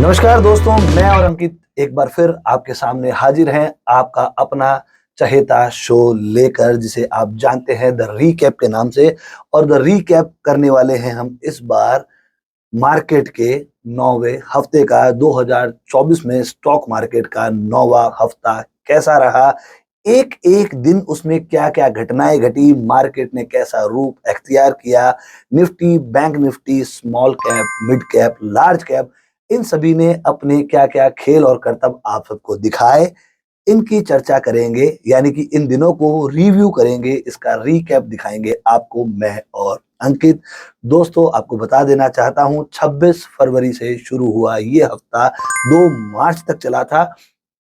नमस्कार दोस्तों, मैं और अंकित एक बार फिर आपके सामने हाजिर हैं आपका अपना चहेता शो लेकर, जिसे आप जानते हैं द रीकैप के नाम से। और द रीकैप करने वाले हैं हम इस बार मार्केट के 9वें हफ्ते का। 2024 में स्टॉक मार्केट का 9वां हफ्ता कैसा रहा, एक एक दिन उसमें क्या क्या घटनाएं घटी, मार्केट ने कैसा रूप अख्तियार किया, Nifty, bank Nifty, small cap, mid cap, large cap, इन सभी ने अपने क्या क्या खेल और करतब आप सबको दिखाए, इनकी चर्चा करेंगे। यानी कि इन दिनों को रिव्यू करेंगे, इसका रीकैप दिखाएंगे आपको मैं और अंकित। दोस्तों, आपको बता देना चाहता हूं 26 फरवरी से शुरू हुआ ये हफ्ता 2 मार्च तक चला था।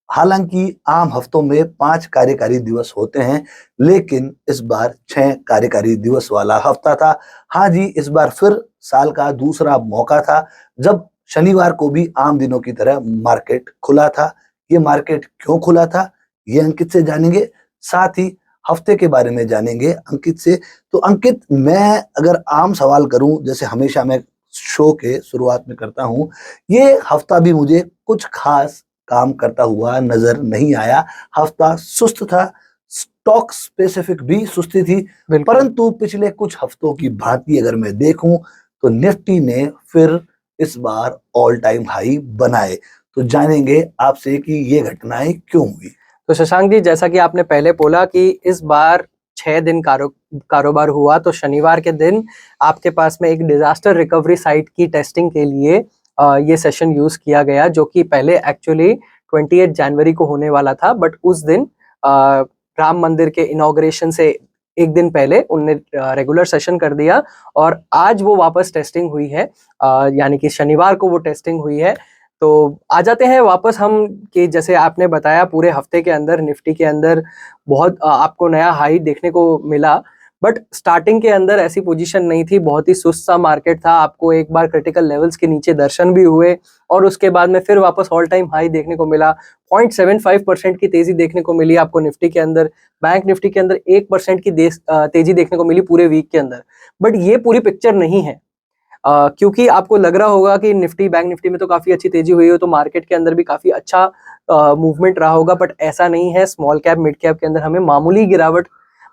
हालांकि आम हफ्तों में 5 कार्यकारी दिवस होते हैं, लेकिन इस बार 6 कार्यकारी दिवस वाला हफ्ता था। हाँ जी, इस बार फिर साल का दूसरा मौका था जब शनिवार को भी आम दिनों की तरह मार्केट खुला था। ये मार्केट क्यों खुला था, ये अंकित से जानेंगे। साथ ही हफ्ते के बारे में जानेंगे अंकित से। तो अंकित, मैं अगर आम सवाल करूं, जैसे हमेशा मैं शो के शुरुआत में करता हूं, ये हफ्ता भी मुझे कुछ खास काम करता हुआ नजर नहीं आया। हफ्ता सुस्त था, स्टॉक स्पेसिफिक भी सुस्ती थी। बिल्कुल। परंतु पिछले कुछ हफ्तों की भांति अगर मैं देखूं तो निफ्टी ने फिर इस बार ऑल टाइम हाई बनाए। तो जानेंगे आपसे कि ये घटनाएं क्यों हुई। तो शशांक जी, जैसा कि आपने पहले बोला कि इस बार 6 दिन कारोबार हुआ, तो शनिवार के दिन आपके पास में एक डिजास्टर रिकवरी साइट की टेस्टिंग के लिए ये सेशन यूज किया गया, जो कि पहले एक्चुअली 28 जनवरी को होने वाला था। बट उस दिन राम मंदिर के इनॉग्रेशन से एक दिन पहले उनने रेगुलर सेशन कर दिया और आज वो वापस टेस्टिंग हुई है। यानी कि शनिवार को वो टेस्टिंग हुई है। तो आ जाते हैं वापस हम कि जैसे आपने बताया, पूरे हफ्ते के अंदर निफ्टी के अंदर बहुत आपको नया हाई देखने को मिला। बट स्टार्टिंग के अंदर ऐसी पोजीशन नहीं थी, बहुत ही सुस्त सा मार्केट था। आपको एक बार क्रिटिकल लेवल्स के नीचे दर्शन भी हुए और उसके बाद में फिर वापस ऑल टाइम हाई देखने को मिला। 0.75% की तेजी देखने को मिली आपको निफ्टी के अंदर। बैंक निफ्टी के अंदर 1% की तेजी देखने को मिली पूरे वीक के अंदर। बट ये पूरी पिक्चर नहीं है। क्योंकि आपको लग रहा होगा कि निफ्टी, बैंक निफ्टी में तो काफी अच्छी तेजी हुई हो, तो मार्केट के अंदर भी काफी अच्छा मूवमेंट रहा होगा। बट ऐसा नहीं है। स्मॉल कैप, मिड कैप के अंदर हमें मामूली गिरावट,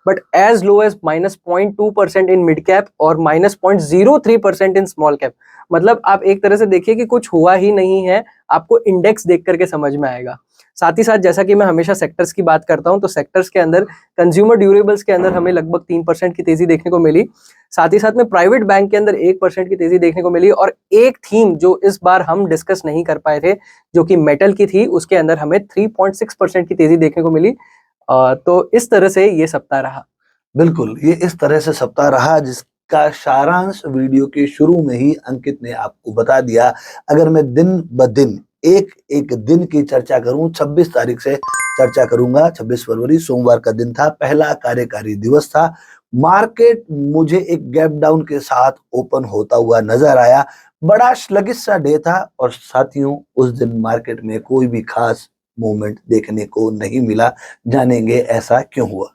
but as low as -0.2% in mid cap और -0.03% इन स्मॉल कैप। मतलब आप एक तरह से देखिए कि कुछ हुआ ही नहीं है, आपको इंडेक्स देख करके समझ में आएगा। साथ ही साथ जैसा कि मैं हमेशा सेक्टर्स की बात करता हूं, तो सेक्टर्स के अंदर कंज्यूमर ड्यूरेबल्स के अंदर हमें लगभग 3% की तेजी देखने को मिली। साथ ही साथ में प्राइवेट बैंक के अंदर 1% की तेजी देखने को मिली। और एक थीम जो इस बार हम डिस्कस नहीं कर पाए थे, जो कि मेटल की थी, उसके अंदर हमें 3.6% की तेजी देखने को मिली। तो इस तरह से ये सप्ताह रहा। बिल्कुल, ये इस तरह से सप्ताह रहा जिसका सारांश वीडियो के शुरू में ही अंकित ने आपको बता दिया। अगर मैं दिन ब दिन एक एक दिन की चर्चा करूं, 26 तारीख से चर्चा करूंगा। 26 फरवरी सोमवार का दिन था, पहला कार्यकारी दिवस था। मार्केट मुझे एक गैप डाउन के साथ ओपन होता हुआ नजर आया। बड़ा स्लगिश सा डे था और साथियों, उस दिन मार्केट में कोई भी खास मूवमेंट देखने को नहीं मिला। जानेंगे ऐसा क्यों हुआ।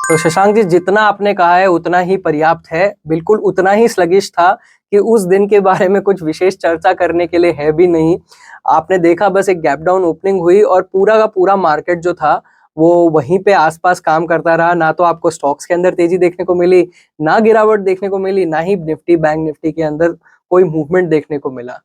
तो शशांक जी, जितना आपने कहा है उतना ही पर्याप्त है। बिल्कुल उतना ही स्लगिश था कि उस दिन के बारे में कुछ विशेष चर्चा करने के लिए है भी नहीं। आपने देखा, बस एक गैप डाउन ओपनिंग हुई और पूरा का पूरा मार्केट जो था वो वहीं पे आसपास काम करता रहा। ना तो आपको स्टॉक्स के अंदर तेजी देखने को मिली, ना गिरावट देखने को मिली, ना ही निफ्टी, बैंक निफ्टी के अंदर कोई मूवमेंट देखने को मिला।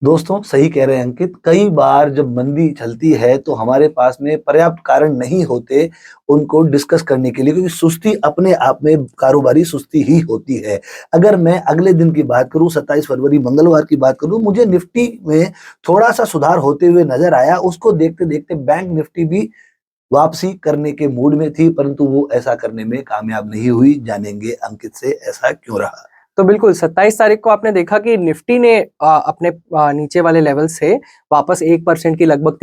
दोस्तों, सही कह रहे हैं अंकित। कई बार जब मंदी चलती है तो हमारे पास में पर्याप्त कारण नहीं होते उनको डिस्कस करने के लिए, क्योंकि सुस्ती अपने आप में कारोबारी सुस्ती ही होती है। अगर मैं अगले दिन की बात करूं, 27 फरवरी मंगलवार की बात करूं, मुझे निफ्टी में थोड़ा सा सुधार होते हुए नजर आया। उसको देखते देखते बैंक निफ्टी भी वापसी करने के मूड में थी, परंतु वो ऐसा करने में कामयाब नहीं हुई। जानेंगे अंकित से ऐसा क्यों रहा। तो बिल्कुल 27 तारीख को आपने देखा कि निफ्टी ने अपने नीचे वाले लेवल से वापस 1% की लगभग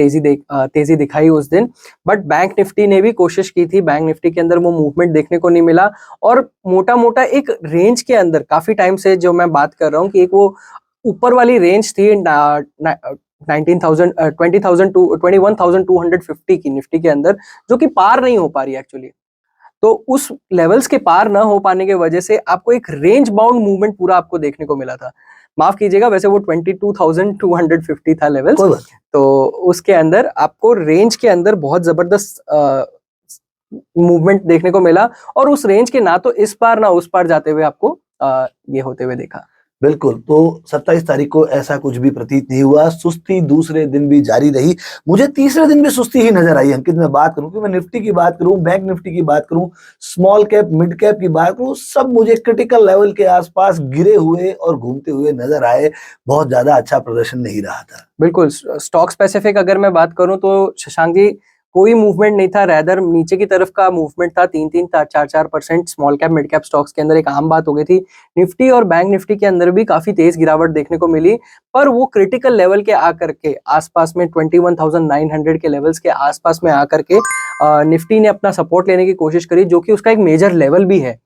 तेजी दिखाई उस दिन। बट बैंक निफ्टी ने भी कोशिश की थी, बैंक निफ्टी के अंदर वो मूवमेंट देखने को नहीं मिला। और मोटा मोटा एक रेंज के अंदर काफी टाइम से जो मैं बात कर रहा हूँ कि एक वो ऊपर वाली रेंज थी 19,000 20,000 टू 21,250 की निफ्टी के अंदर, जो कि पार नहीं हो पा रही एक्चुअली। तो उस लेवल्स के पार ना हो पाने के वजह से आपको एक रेंज बाउंड मूवमेंट पूरा आपको देखने को मिला था। माफ कीजिएगा, वैसे वो 22,250 था लेवल्स। कोई बात तो उसके अंदर आपको रेंज के अंदर बहुत जबरदस्त मूवमेंट देखने को मिला, और उस रेंज के ना तो इस पार ना उस पार जाते हुए आपको ये होते हुए देखा। बिल्कुल। तो 27 तारीख को ऐसा कुछ भी प्रतीत नहीं हुआ, सुस्ती दूसरे दिन भी जारी रही। मुझे तीसरे दिन भी सुस्ती ही नजर आई अंकित। मैं बात करूं कि मैं निफ्टी की बात करूं, बैंक निफ्टी की बात करूं, स्मॉल कैप मिड कैप की बात करूं, सब मुझे क्रिटिकल लेवल के आसपास गिरे हुए और घूमते हुए नजर आए। बहुत ज्यादा अच्छा प्रदर्शन नहीं रहा था। बिल्कुल, स्टॉक स्पेसिफिक अगर मैं बात करूं तो शशांक जी, कोई मूवमेंट नहीं था, रैदर नीचे की तरफ का मूवमेंट था। 3-4% small cap mid cap stocks के अंदर एक आम बात हो गई थी। निफ्टी और बैंक निफ्टी के अंदर भी काफी तेज गिरावट देखने को मिली, पर वो क्रिटिकल लेवल के आकर के आसपास में 21,900 के लेवल्स के आसपास में आकर के निफ्टी ने अपना सपोर्ट लेने की कोशिश करी, जो कि उसका एक मेजर लेवल भी है।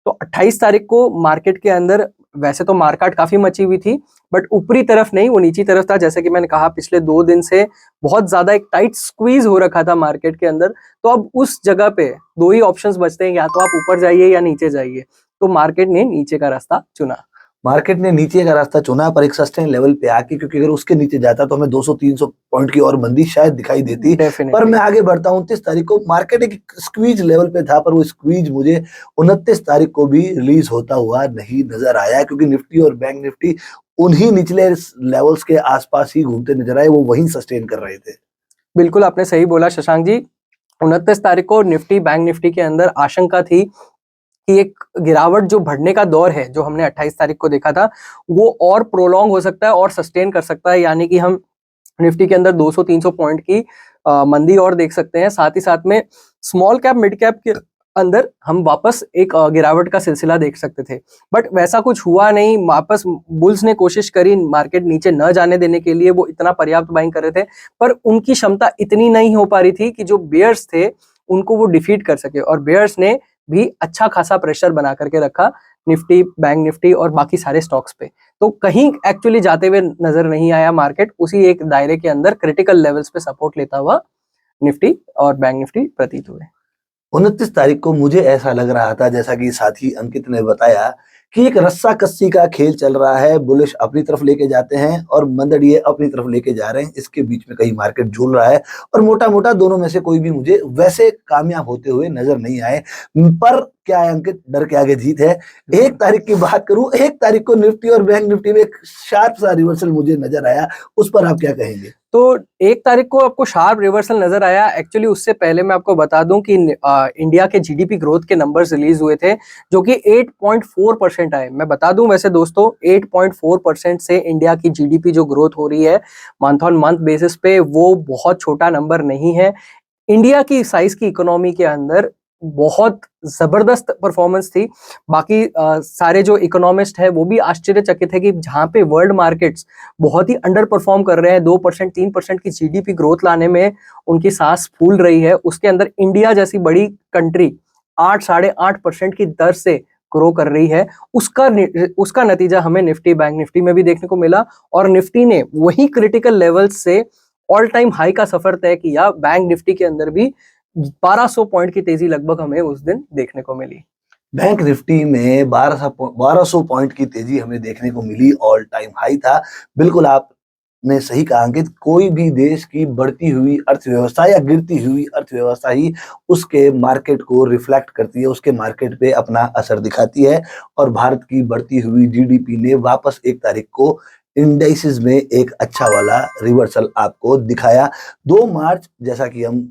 तो 28 तारीख को मार्केट के अंदर वैसे तो मार्केट काफी मची हुई थी, बट ऊपरी तरफ नहीं, वो नीची तरफ था। जैसे कि मैंने कहा, पिछले 2 दिन से बहुत ज्यादा एक टाइट स्क्वीज हो रखा था मार्केट के अंदर। तो अब उस जगह पे दो ही ऑप्शंस बचते हैं, या तो आप ऊपर जाइए या नीचे जाइए। तो मार्केट ने नीचे का रास्ता चुना। मार्केट ने नीचे का रास्ता चुना, पर एक सस्टेन लेवल पे आके, क्योंकि अगर उसके नीचे जाता तो हमें 200-300 पॉइंट की और मंदी शायद दिखाई देती। पर डेफिनेटली मैं आगे बढ़ता हूं। 29 तारीख को मार्केट एक स्क्वीज लेवल पे था, पर वो स्क्वीज मुझे 29 तारीख को भी रिलीज होता हुआ नहीं नजर आया, क्योंकि निफ्टी और बैंक निफ्टी उन्हीं निचले लेवल्स के आसपास ही घूमते नजर आए, वो वहीं सस्टेन कर रहे थे। बिल्कुल आपने सही बोला शशांक जी। 29 तारीख को निफ्टी बैंक निफ्टी के अंदर आशंका थी कि एक गिरावट जो बढ़ने का दौर है, जो हमने 28 तारीख को देखा था, वो और प्रोलॉन्ग हो सकता है और सस्टेन कर सकता है। यानी कि हम निफ्टी के अंदर 200-300 पॉइंट की मंदी और देख सकते हैं। साथ ही साथ में स्मॉल कैप मिड कैप के अंदर हम वापस एक गिरावट का सिलसिला देख सकते थे, बट वैसा कुछ हुआ नहीं। वापस बुल्स ने कोशिश करी मार्केट नीचे न जाने देने के लिए, वो इतना पर्याप्त बाइंग कर रहे थे, पर उनकी क्षमता इतनी नहीं हो पा रही थी कि जो बेयर्स थे उनको वो डिफीट कर सके। और बेयर्स ने भी अच्छा खासा प्रेशर बना करके रखा निफ्टी बैंक निफ्टी और बाकी सारे स्टॉक्स पे। तो कहीं एक्चुअली जाते हुए नजर नहीं आया मार्केट, उसी एक दायरे के अंदर क्रिटिकल लेवल्स पे सपोर्ट लेता हुआ निफ्टी और बैंक निफ्टी प्रतीत हुए। 29 तारीख को मुझे ऐसा लग रहा था, जैसा कि साथी अंकित ने बताया, कि एक रस्सा कस्सी का खेल चल रहा है। बुलिश अपनी तरफ लेके जाते हैं और मंदड़िए अपनी तरफ लेके जा रहे हैं। इसके बीच में कहीं मार्केट झूल रहा है, और मोटा मोटा दोनों में से कोई भी मुझे वैसे कामयाब होते हुए नजर नहीं आए। पर क्या है अंकित, डर के आगे जीत है। 1 तारीख की बात करूं, 1 तारीख को निफ्टी और बैंक निफ्टी में एक शार्प सा रिवर्सल मुझे नजर आया। उस पर आप क्या कहेंगे? तो 1 तारीख को आपको शार्प रिवर्सल नजर आया। एक्चुअली उससे पहले मैं आपको बता दूं कि इंडिया के जीडीपी ग्रोथ के नंबर्स रिलीज हुए थे, जो कि 8.4% आए। मैं बता दूं वैसे दोस्तों, 8.4% से इंडिया की जीडीपी जो ग्रोथ हो रही है मंथ ऑन मंथ बेसिस पे, वो बहुत छोटा नंबर नहीं है। इंडिया की साइज की इकोनॉमी के अंदर बहुत जबरदस्त परफॉर्मेंस थी। बाकी सारे जो इकोनॉमिस्ट है वो भी आश्चर्यचकित है कि जहां पे वर्ल्ड मार्केट्स बहुत ही अंडर परफॉर्म कर रहे हैं, 2% 3% की जीडीपी ग्रोथ लाने में उनकी सांस फूल रही है, उसके अंदर इंडिया जैसी बड़ी कंट्री 8-8.5% की दर से ग्रो कर रही है। उसका नतीजा हमें निफ्टी बैंक निफ्टी में भी देखने को मिला, और निफ्टी ने वही क्रिटिकल लेवल से ऑल टाइम हाई का सफर तय किया। बैंक निफ्टी के अंदर भी 1200 पॉइंट की तेजी लगभग हमें उस दिन देखने को मिली। बैंक निफ्टी में 1200 पॉइंट की तेजी हमें देखने को मिली, ऑल टाइम हाई था। बिल्कुल आपने सही कहा अंकित, कोई भी देश की बढ़ती हुई अर्थव्यवस्था या गिरती हुई अर्थव्यवस्था ही उसके मार्केट को रिफ्लेक्ट करती है, उसके मार्केट पे अपना असर दिखाती है। और भारत की बढ़ती हुई जीडीपी ने वापस 1 तारीख को इंडाइसिस में एक अच्छा वाला रिवर्सल आपको दिखाया। 2 मार्च, जैसा कि हम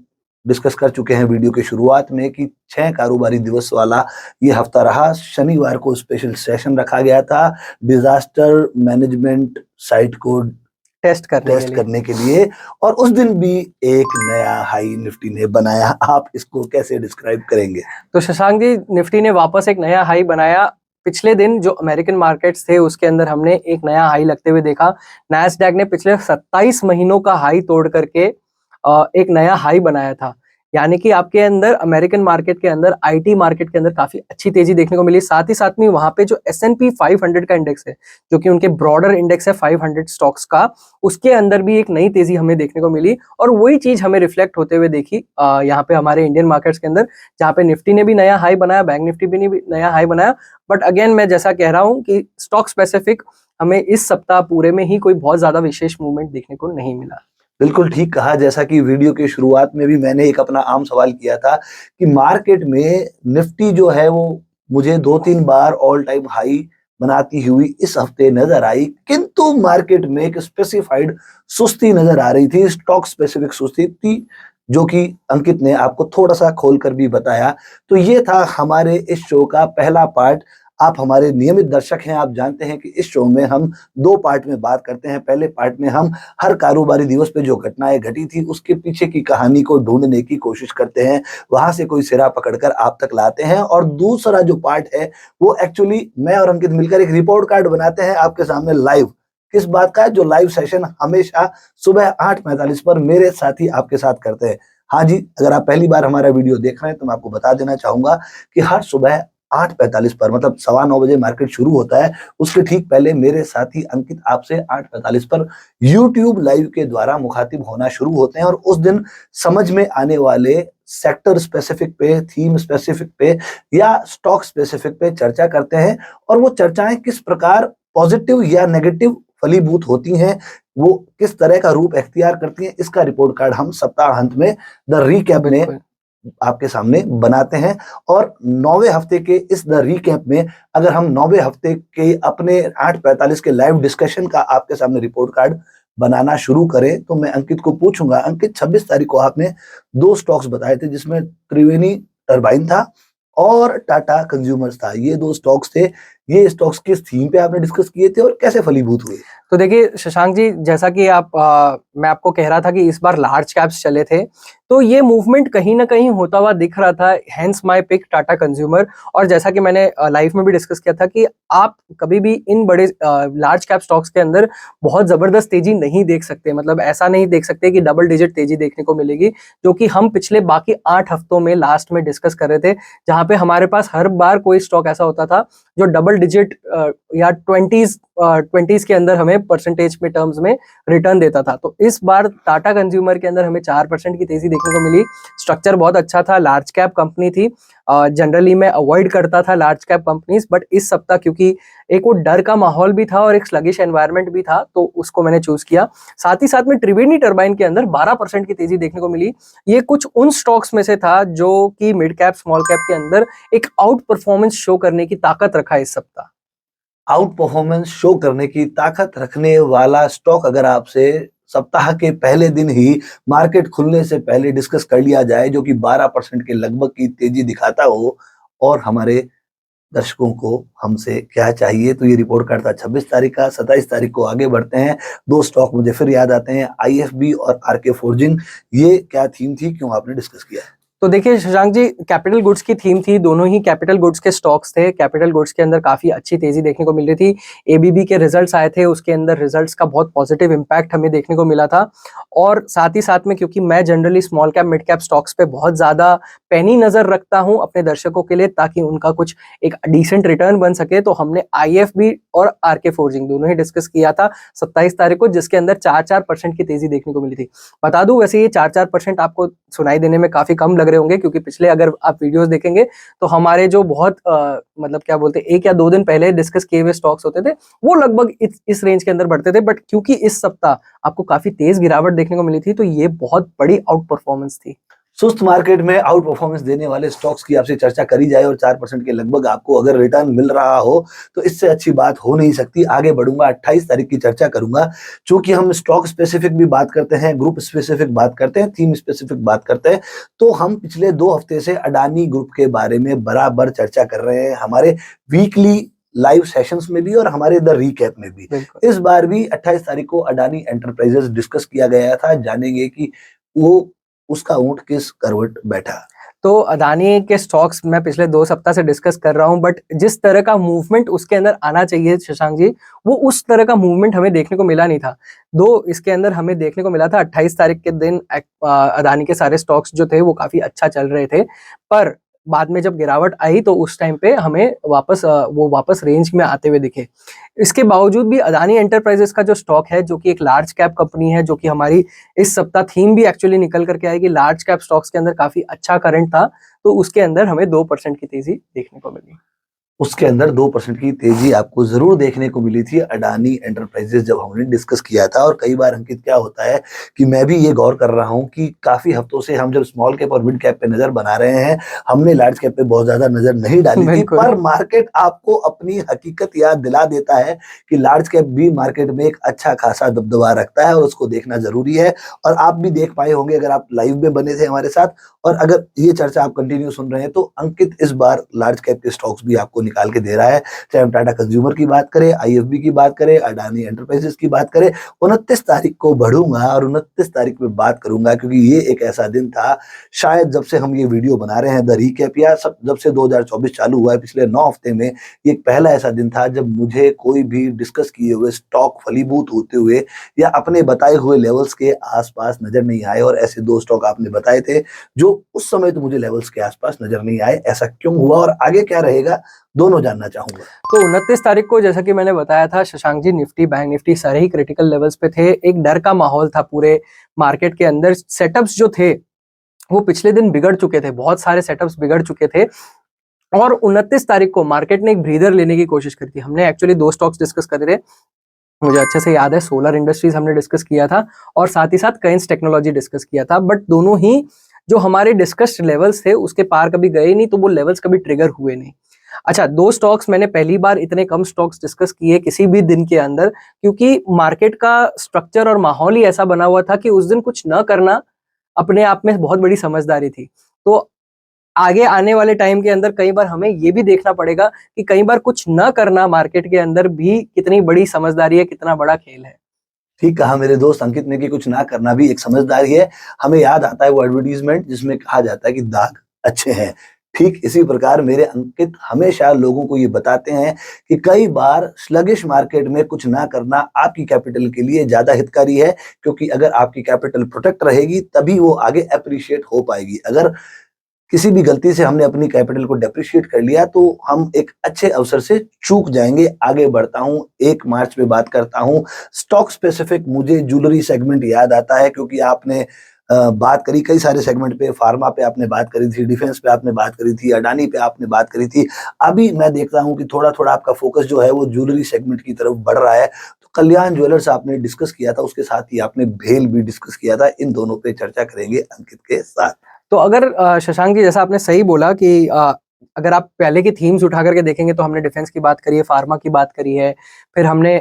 डिस्कस कर चुके हैं वीडियो के शुरुआत में, कि 6 कारोबारी दिवस वाला ये हफ्ता रहा। शनिवार को स्पेशल सेशन रखा गया था डिजास्टर मैनेजमेंट साइट को टेस्ट करने के लिए, और उस दिन भी एक नया हाई निफ्टी ने बनाया। आप इसको कैसे डिस्क्राइब करेंगे? तो शशांक जी, निफ्टी ने वापस एक नया हाई बनाया। पिछले दिन जो अमेरिकन मार्केट्स थे उसके अंदर हमने एक नया हाई लगते हुए देखा। नैस्डैक ने पिछले 27 महीनों का हाई तोड़ करके एक नया हाई बनाया था। यानी कि आपके अंदर अमेरिकन मार्केट के अंदर, आईटी मार्केट के अंदर काफी अच्छी तेजी देखने को मिली। साथ ही साथ में वहां पे जो S&P 500 का इंडेक्स है, जो कि उनके ब्रॉडर इंडेक्स है 500 स्टॉक्स का, उसके अंदर भी एक नई तेजी हमें देखने को मिली। और वही चीज हमें रिफ्लेक्ट होते हुए देखी यहाँ पे हमारे इंडियन मार्केट्स के अंदर, जहाँ पे निफ्टी ने भी नया हाई बनाया, बैंक निफ्टी भी नया हाई बनाया। बट अगेन मैं जैसा कह रहा हूँ कि स्टॉक स्पेसिफिक हमें इस सप्ताह पूरे में ही कोई बहुत ज्यादा विशेष मूवमेंट देखने को नहीं मिला। बिल्कुल ठीक कहा। जैसा कि वीडियो की शुरुआत में भी मैंने एक अपना आम सवाल किया था कि मार्केट में निफ्टी जो है वो मुझे 2-3 बार ऑल टाइम हाई बनाती हुई इस हफ्ते नजर आई, किंतु मार्केट में एक स्पेसिफाइड सुस्ती नजर आ रही थी, स्टॉक स्पेसिफिक सुस्ती थी, जो कि अंकित ने आपको थोड़ा सा खोलकर भी बताया। तो ये था हमारे इस शो का पहला पार्ट। आप हमारे नियमित दर्शक हैं, आप जानते हैं कि इस शो में हम 2 पार्ट में बात करते हैं। पहले पार्ट में हम हर कारोबारी दिवस पे जो घटनाएं घटी थी उसके पीछे की कहानी को ढूंढने की कोशिश करते हैं, वहां से कोई सिरा पकड़कर आप तक लाते हैं। और दूसरा जो पार्ट है वो एक्चुअली मैं और अंकित मिलकर एक रिपोर्ट कार्ड बनाते हैं आपके सामने लाइव। किस बात का? जो लाइव सेशन हमेशा सुबह 8:45 पर मेरे साथी आपके साथ करते हैं। हाँ जी, अगर आप पहली बार हमारा वीडियो देख रहे हैं तो मैं आपको बता देना चाहूंगा कि हर सुबह 8:45 पर, मतलब 9:15 बजे मार्केट शुरू होता है, उसके ठीक पहले मेरे साथी अंकित आपसे 8:45 पर यूट्यूब लाइव के द्वारा मुखातिब होना शुरू होते हैं और उस दिन समझ में आने वाले सेक्टर स्पेसिफिक पे, थीम स्पेसिफिक पे या स्टॉक स्पेसिफिक पे चर्चा करते हैं। और वो चर्चाएं किस प्रकार पॉजिटिव या नेगेटिव फलीभूत होती हैं, वो किस तरह का रूप अख्तियार करती हैं, इसका रिपोर्ट कार्ड हम सप्ताह अंत में द रीकैप में बिल्कुल। आपके सामने बनाते हैं। और 9वें हफ्ते के इस द रीकैप में अगर हम 9वें हफ्ते के अपने 8:45 के लाइव डिस्कशन का आपके सामने रिपोर्ट कार्ड बनाना शुरू करें, तो मैं अंकित को पूछूंगा, अंकित 26 तारीख को आपने 2 स्टॉक्स बताए थे जिसमें त्रिवेणी टरबाइन था और टाटा कंज्यूमर्स था। ये 2 स्टॉक्स थे। ये स्टॉक्स किस थीम पे आपने डिस्कस किए थे और कैसे फलीभूत हुए? तो देखिए शशांक जी, जैसा कि मैं आपको कह रहा था कि इस बार लार्ज कैप्स चले थे, तो ये मूवमेंट कहीं ना कहीं होता हुआ दिख रहा था, hence my pick Tata consumer. और जैसा कि मैंने लाइव में भी डिस्कस किया था कि आप कभी भी इन बड़े लार्ज कैप स्टॉक्स के अंदर बहुत जबरदस्त तेजी नहीं देख सकते, मतलब ऐसा नहीं देख सकते कि डबल डिजिट तेजी देखने को मिलेगी, जो कि हम पिछले बाकी 8 हफ्तों में लास्ट में डिस्कस कर रहे थे, जहां पे हमारे पास हर बार कोई स्टॉक ऐसा होता था जो डबल डिजिट या 20s के अंदर हमें परसेंटेज में टर्म्स में रिटर्न देता था। तो इस बार टाटा कंज्यूमर के अंदर हमें 4% की तेजी देखने को मिली। स्ट्रक्चर बहुत अच्छा था, लार्ज कैप कंपनी थी। जनरली मैं अवॉइड करता था लार्ज कैप कंपनीज, बट इस सप्ताह क्योंकि एक वो डर का माहौल भी था और एक स्लगिश एनवायरनमेंट भी था, तो उसको मैंने चूज किया। साथ ही साथ में त्रिवेणी टरबाइन के अंदर 12% की तेजी देखने को मिली। ये कुछ उन स्टॉक्स में से था जो कि मिड कैप स्मॉल कैप के अंदर एक आउट परफॉर्मेंस शो करने की ताकत रखा इस सप्ताह। आउट परफॉर्मेंस शो करने की ताकत रखने वाला स्टॉक अगर आपसे सप्ताह के पहले दिन ही मार्केट खुलने से पहले डिस्कस कर लिया जाए, जो कि 12% के लगभग की तेजी दिखाता हो, और हमारे दर्शकों को हमसे क्या चाहिए, तो ये रिपोर्ट कार्ड था 26 तारीख का। 27 तारीख को आगे बढ़ते हैं। 2 स्टॉक मुझे फिर याद आते हैं, आईएफबी और आरके फोर्जिंग। ये क्या थीम थी, क्यों आपने डिस्कस किया? तो देखिए शशांक जी, कैपिटल गुड्स की थीम थी, दोनों ही कैपिटल गुड्स के स्टॉक्स थे। कैपिटल गुड्स के अंदर काफी अच्छी तेजी देखने को मिल रही थी। एबीबी के रिजल्ट्स आए थे, उसके अंदर रिजल्ट्स का बहुत पॉजिटिव इंपैक्ट हमें देखने को मिला था। और साथ ही साथ में क्योंकि मैं generally small cap mid cap stocks पे बहुत ज्यादा पैनी नजर रखता हूं अपने दर्शकों के लिए, ताकि उनका कुछ एक डिसेंट रिटर्न बन सके, तो हमने आईएफबी और आरके फोर्जिंग दोनों ही डिस्कस किया था 27 तारीख को, जिसके अंदर 4% की तेजी देखने को मिली थी। बता दूं, वैसे ये 4% आपको सुनाई देने में काफी कम लग रहे होंगे, क्योंकि पिछले अगर आप वीडियोस देखेंगे तो हमारे जो बहुत मतलब क्या बोलते हैं 1 या 2 दिन पहले डिस्कस किए हुए स्टॉक्स होते थे, वो लगभग इस रेंज के अंदर बढ़ते थे। बट क्योंकि इस सप्ताह आपको काफी तेज गिरावट देखने को मिली थी, तो ये बहुत बड़ी आउट परफॉर्मेंस थी। सुस्त मार्केट में आउट परफॉर्मेंस देने वाले स्टॉक्स की आपसे चर्चा करी जाए और 4% के लगभग आपको अगर रिटर्न मिल रहा हो, तो इससे अच्छी बात हो नहीं सकती। आगे बढ़ूंगा, 28 तारीख की चर्चा करूंगा। चूंकि हम स्टॉक स्पेसिफिक भी बात करते हैं, ग्रुप स्पेसिफिक बात करते हैं, थीम स्पेसिफिक बात करते हैं, तो हम पिछले 2 हफ्ते से अडानी ग्रुप के बारे में बराबर चर्चा कर रहे हैं, हमारे वीकली लाइव सेशंस में भी और हमारे द रीकैप में भी। इस बार भी 28 तारीख को अडानी एंटरप्राइजेस डिस्कस किया गया था। जानेंगे कि वो उसका ऊंट किस करवट बैठा। तो अदानी के स्टॉक्स मैं पिछले 2 सप्ताह से डिस्कस कर रहा हूं, बट जिस तरह का मूवमेंट उसके अंदर आना चाहिए शशांक जी, वो उस तरह का मूवमेंट हमें देखने को मिला नहीं था। इसके अंदर हमें देखने को मिला था 28 तारीख के दिन अदानी के सारे स्टॉक्स जो थे वो काफी अच्छा चल रहे थे, पर बाद में जब गिरावट आई तो उस टाइम पे हमें वो वापस रेंज में आते हुए दिखे। इसके बावजूद भी अदानी एंटरप्राइजेस का जो स्टॉक है, जो कि एक लार्ज कैप कंपनी है, जो कि हमारी इस सप्ताह थीम भी एक्चुअली निकल करके आएगी, लार्ज कैप स्टॉक्स के अंदर काफी अच्छा करंट था, तो उसके अंदर हमें 2% की तेजी देखने को मिली। उसके अंदर 2% की तेजी आपको जरूर देखने को मिली थी अडानी एंटरप्राइजेस जब हमने डिस्कस किया था। और कई बार अंकित क्या होता है कि मैं भी ये गौर कर रहा हूं कि काफी हफ्तों से हम जब स्मॉल कैप और मिड कैप पे नजर बना रहे हैं, हमने लार्ज कैप पे बहुत ज्यादा नजर नहीं डाली थी, बिल्कुल। पर मार्केट आपको अपनी हकीकत याद दिला देता है कि लार्ज कैप भी मार्केट में एक अच्छा खासा दबदबा रखता है और उसको देखना जरूरी है। और आप भी देख पाए होंगे अगर आप लाइव में बने थे हमारे साथ, और अगर ये चर्चा आप कंटिन्यू सुन रहे हैं, तो अंकित इस बार लार्ज कैप के स्टॉक्स भी आपको निकाल के दे रहा है। चाहे हम टाटा कंज्यूमर की बात करें, आईएफबी की बात करें, अडानी एंटरप्राइजेस की बात करें। 29 तारीख को बढ़ूंगा और 29 तारीख में बात करूंगा, क्योंकि ये एक ऐसा दिन था, शायद जब से हम ये वीडियो बना रहे हैं द रीकैप, या सब जब से 2024 चालू हुआ है पिछले 9 हफ्ते में, ये पहला ऐसा दिन था जब मुझे कोई भी डिस्कस किए हुए स्टॉक फलीभूत होते हुए या अपने बताए हुए लेवल्स के आसपास नजर नहीं आए। और ऐसे 2 स्टॉक आपने बताए थे जो उस समय तो मुझे लेवल्स के आसपास नजर नहीं आए। ऐसा क्यों हुआ और आगे क्या रहेगा, दोनों जानना चाहूंगा। तो 29 तारीख को जैसा कि मैंने बताया था Shashank ji, Nifty bank Nifty सारे ही क्रिटिकल लेवल्स पे थे। एक डर का माहौल था पूरे मार्केट के अंदर। सेटअप्स जो थे वो पिछले दिन बिगड़ चुके थे, बहुत सारे सेटअप्स बिगड़ चुके थे और 29 तारीख को मार्केट ने एक ब्रीदर लेने की कोशिश करी थी। हमने एक्चुअली 2 स्टॉक्स डिस्कस करे थे, मुझे अच्छे से याद है, सोलर इंडस्ट्रीज हमने डिस्कस किया था और साथ ही साथ काइंस टेक्नोलॉजी डिस्कस किया था। बट दोनों ही जो हमारे डिस्कस्ड लेवल्स थे उसके पार कभी गए नहीं, तो वो लेवल्स कभी ट्रिगर हुए नहीं। अच्छा, 2 स्टॉक्स मैंने पहली बार इतने कम स्टॉक्स डिस्कस किए किसी भी दिन के अंदर, क्योंकि मार्केट का स्ट्रक्चर और माहौल ही ऐसा बना हुआ था कि उस दिन कुछ न करना अपने आप में बहुत बड़ी समझदारी थी। तो आगे आने वाले टाइम के अंदर कई बार हमें ये भी देखना पड़ेगा कि कई बार कुछ न करना मार्केट के अंदर भी कितनी बड़ी समझदारी है, कितना बड़ा खेल है। ठीक कहा मेरे दोस्त अंकित ने कि कुछ ना करना भी एक समझदारी है। हमें याद आता है वो एडवर्टाइजमेंट जिसमें कहा जाता है कि दाग अच्छे हैं। ठीक इसी प्रकार मेरे अंकित हमेशा लोगों को ये बताते हैं कि कई बार स्लगिश मार्केट में कुछ ना करना आपकी कैपिटल के लिए ज्यादा हितकारी है, क्योंकि अगर आपकी कैपिटल प्रोटेक्ट रहेगी तभी वो आगे अप्रिशिएट हो पाएगी। अगर किसी भी गलती से हमने अपनी कैपिटल को डेप्रिशिएट कर लिया तो हम एक अच्छे अवसर से चूक जाएंगे। आगे बढ़ता हूं, 1 मार्च पे बात करता हूं। स्टॉक स्पेसिफिक मुझे ज्वेलरी सेगमेंट याद आता है, क्योंकि आपने बात करी कई सारे सेगमेंट पे, फार्मा पे आपने बात करी थी, डिफेंस पे आपने बात करी थी, अडानी पे आपने बात करी थी। अभी मैं देखता हूं कि थोड़ा थोड़ा आपका फोकस जो है वो ज्वेलरी सेगमेंट की तरफ बढ़ रहा है। तो कल्याण ज्वेलर्स आपने डिस्कस किया था, उसके साथ ही आपने भेल भी डिस्कस किया था। इन दोनों पे चर्चा करेंगे अंकित के साथ। तो अगर शशांक जी, जैसा आपने सही बोला कि अगर आप पहले की थीम्स उठा करके देखेंगे तो हमने डिफेंस की बात करी है, फार्मा की बात करी है, फिर हमने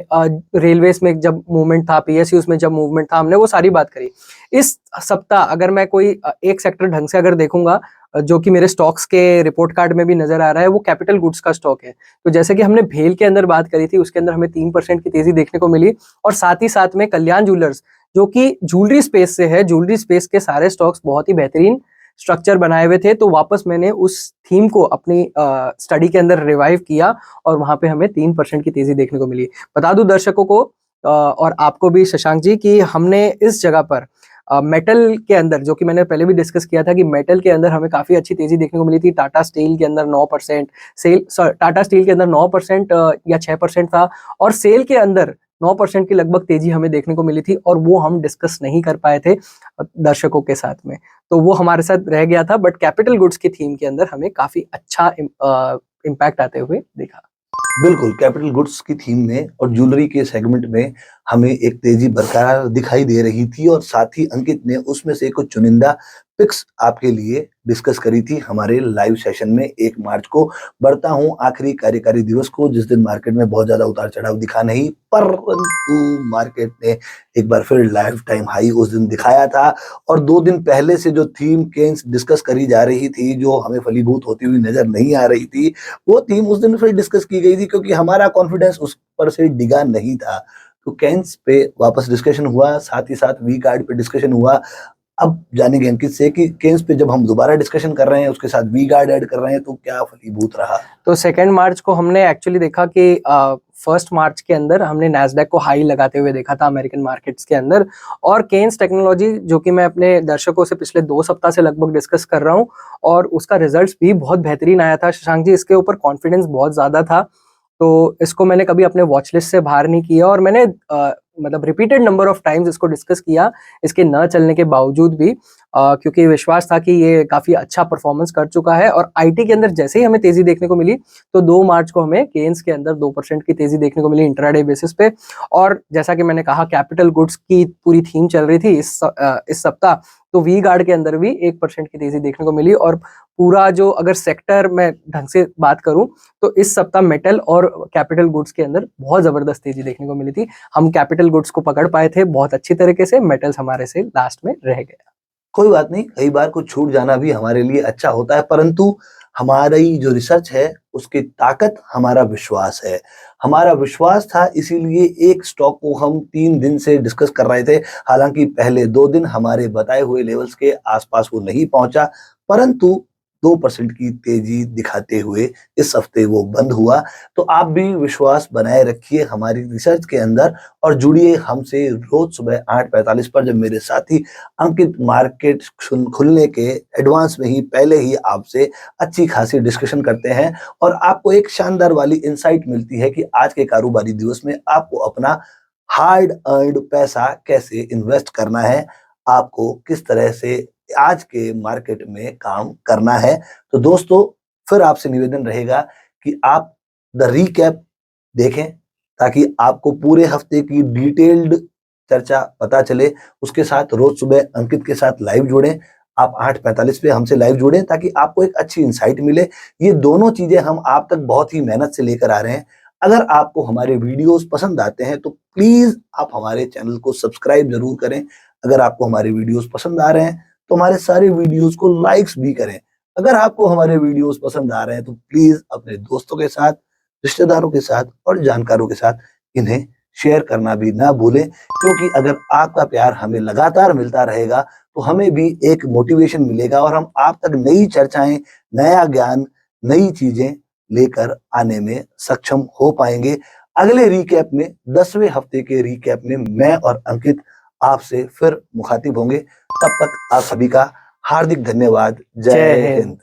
रेलवेज में जब मूवमेंट था, पीएसयूज में जब मूवमेंट था, हमने वो सारी बात करी। इस सप्ताह अगर मैं कोई एक सेक्टर ढंग से अगर देखूंगा, जो कि मेरे स्टॉक्स के रिपोर्ट कार्ड में भी नजर आ रहा है, वो कैपिटल गुड्स का स्टॉक है। तो जैसे कि हमने भेल के अंदर बात करी थी, उसके अंदर हमें 3% की तेजी देखने को मिली और साथ ही साथ में कल्याण ज्वेलर्स, जो कि ज्वेलरी स्पेस से है, ज्वेलरी स्पेस के सारे स्टॉक्स बहुत ही बेहतरीन स्ट्रक्चर बनाए हुए थे। तो वापस मैंने उस थीम को अपनी स्टडी के अंदर रिवाइव किया और वहां पे हमें 3% की तेजी देखने को मिली। बता दूं दर्शकों को और आपको भी शशांक जी कि हमने इस जगह पर मेटल के अंदर, जो कि मैंने पहले भी डिस्कस किया था कि मेटल के अंदर हमें काफी अच्छी तेजी देखने को मिली थी। टाटा स्टील के अंदर 9% सेल, टाटा स्टील के अंदर 9% या 6% था और सेल के अंदर 9% की लगभग तेजी हमें देखने को मिली थी और वो हम डिस्कस नहीं कर पाए थे दर्शकों के साथ में, तो वो हमारे साथ रह गया था। बट कैपिटल गुड्स की थीम के अंदर हमें काफी अच्छा इम्पैक्ट आते हुए देखा। बिल्कुल, कैपिटल गुड्स की थीम में और ज्वेलरी के सेगमेंट में हमें एक तेजी बरकरार दिखाई दे रही थी, और साथ ही अंकित ने उसमें से कुछ चुनिंदा पिक्स आपके लिए डिस्कस करी थी हमारे लाइव सेशन में 1 मार्च को। बढ़ता हूं आखिरी कार्यकारी दिवस को, जिस दिन मार्केट में बहुत ज्यादा उतार चढ़ाव दिखा नहीं, परंतु मार्केट ने एक बार फिर लाइफ टाइम हाई उस दिन दिखाया था। और 2 दिन पहले से जो थीम केन्स डिस्कस करी जा रही थी, जो हमें फलीभूत होती हुई नजर नहीं आ रही थी, वो थीम उस दिन फिर डिस्कस की गई थी, क्योंकि हमारा कॉन्फिडेंस उस पर से डिगा नहीं था। तो केन्स पे वापस डिस्कशन हुआ, साथ ही साथ वी गार्ड पे डिस्कशन हुआ। अब जानेंगे अंकित से कि केन्स पे जब हम दोबारा डिस्कशन कर रहे हैं, उसके साथ वी गार्ड ऐड कर रहे हैं, तो क्या फलीभूत रहा? तो 2 मार्च को हमने एक्चुअली देखा कि 1 मार्च के अंदर हमने नैस्डैक को हाई लगाते हुए देखा था अमेरिकन मार्केट्स के अंदर। और केन्स टेक्नोलॉजी, जो कि मैं अपने दर्शकों से पिछले 2 सप्ताह से लगभग डिस्कस कर रहा हूँ और उसका रिजल्ट्स भी बहुत बेहतरीन आया था शशांक जी, इसके ऊपर कॉन्फिडेंस बहुत ज्यादा था। तो इसको मैंने कभी अपने वॉच लिस्ट से बाहर नहीं किया और मैंने मतलब रिपीटेड नंबर ऑफ टाइम्स इसको डिस्कस किया इसके न चलने के बावजूद भी, क्योंकि विश्वास था कि ये काफी अच्छा परफॉर्मेंस कर चुका है। और आईटी के अंदर जैसे ही हमें तेजी देखने को मिली तो 2 मार्च को हमें केन्स के अंदर 2% की तेजी देखने को मिली इंट्राडे बेसिस पे। और जैसा कि मैंने कहा कैपिटल गुड्स की पूरी थीम चल रही थी इस सप्ताह, तो वी गार्ड के अंदर भी 1% की तेजी देखने को मिली। और पूरा जो अगर सेक्टर में ढंग से बात करूं तो इस सप्ताह मेटल और कैपिटल गुड्स के अंदर बहुत जबरदस्त तेजी देखने को मिली थी। हम कैपिटल गुड्स को पकड़ पाए थे बहुत अच्छी तरीके से, मेटल्स हमारे से लास्ट में रह गया। कोई बात नहीं, कई बार कुछ छूट जाना भी हमारे लिए अच्छा होता है, परंतु हमारी जो रिसर्च है उसकी ताकत हमारा विश्वास है। हमारा विश्वास था, इसीलिए एक स्टॉक को हम 3 दिन से डिस्कस कर रहे थे। हालांकि पहले 2 दिन हमारे बताए हुए लेवल्स के आसपास वो नहीं पहुंचा, परंतु 2% की तेजी दिखाते हुए इस हफ्ते वो बंद हुआ। तो आप भी विश्वास बनाए रखिए हमारी रिसर्च के अंदर और जुड़िए हमसे रोज सुबह 8:45 पर, जब मेरे साथी अंकित मार्केट खुलने के एडवांस में ही पहले ही आपसे अच्छी खासी डिस्कशन करते हैं और आपको एक शानदार वाली इंसाइट मिलती है कि आज के कारोबारी दिवस में आपको अपना हार्ड अर्न्ड पैसा कैसे इन्वेस्ट करना है, आपको किस तरह से आज के मार्केट में काम करना है। तो दोस्तों, फिर आपसे निवेदन रहेगा कि आप द रीकैप देखें ताकि आपको पूरे हफ्ते की डिटेल्ड चर्चा पता चले। उसके साथ रोज सुबह अंकित के साथ लाइव जुड़ें। आप 8:45 पे हमसे लाइव जुड़ें ताकि आपको एक अच्छी इंसाइट मिले। ये दोनों चीजें हम आप तक बहुत ही मेहनत से लेकर आ रहे हैं। अगर आपको हमारे वीडियोस पसंद आते हैं तो प्लीज आप हमारे चैनल को सब्सक्राइब जरूर करें। अगर आपको हमारे वीडियोस पसंद आ रहे हैं तो हमारे सारे वीडियोस को लाइक्स भी करें। अगर आपको हमारे वीडियोस पसंद आ रहे हैं तो प्लीज अपने दोस्तों के साथ, रिश्तेदारों के साथ और जानकारों के साथ इन्हें शेयर करना भी ना भूलें, क्योंकि अगर आपका प्यार हमें लगातार मिलता रहेगा तो हमें भी एक मोटिवेशन मिलेगा और हम आप तक नई चर्चाएं, नया ज्ञान, नई चीजें लेकर आने में सक्षम हो पाएंगे। अगले रिकैप में 10वें हफ्ते के रिकैप में मैं और अंकित आपसे फिर मुखातिब होंगे। तब तक आप सभी का हार्दिक धन्यवाद। जय जय हिंद। हिंद।